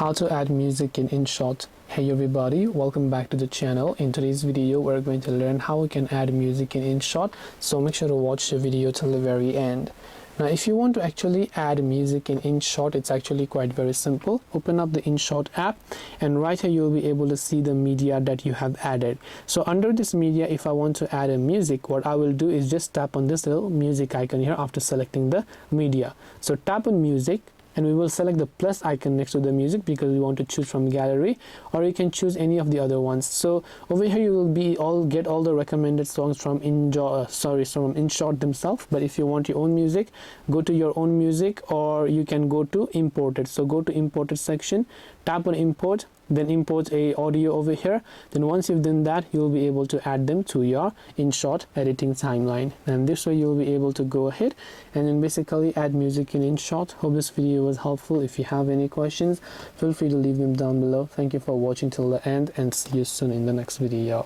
How to add music in InShot. Hey everybody, welcome back to the channel. In today's video we're going to learn how we can add music in InShot, so make sure to watch the video till the very end. Now if you want to actually add music in InShot, it's actually quite very simple. Open up the InShot app and right here you'll be able to see the media that you have added. So under this media, if I want to add a music, what I will do is just tap on this little music icon here after selecting the media. So tap on music and we will select the plus icon next to the music because we want to choose from gallery, or you can choose any of the other ones. So over here you will get all the recommended songs from InShot themselves. But if you want your own music, go to your own music, or you can go to imported. So go to imported section, tap on import, then import a audio over here. Then once you've done that, you'll be able to add them to your InShot editing timeline, and this way you'll be able to go ahead and then basically add music in InShot. Hope this video was helpful. If you have any questions, feel free to leave them down below. Thank you for watching till the end and see you soon in the next video.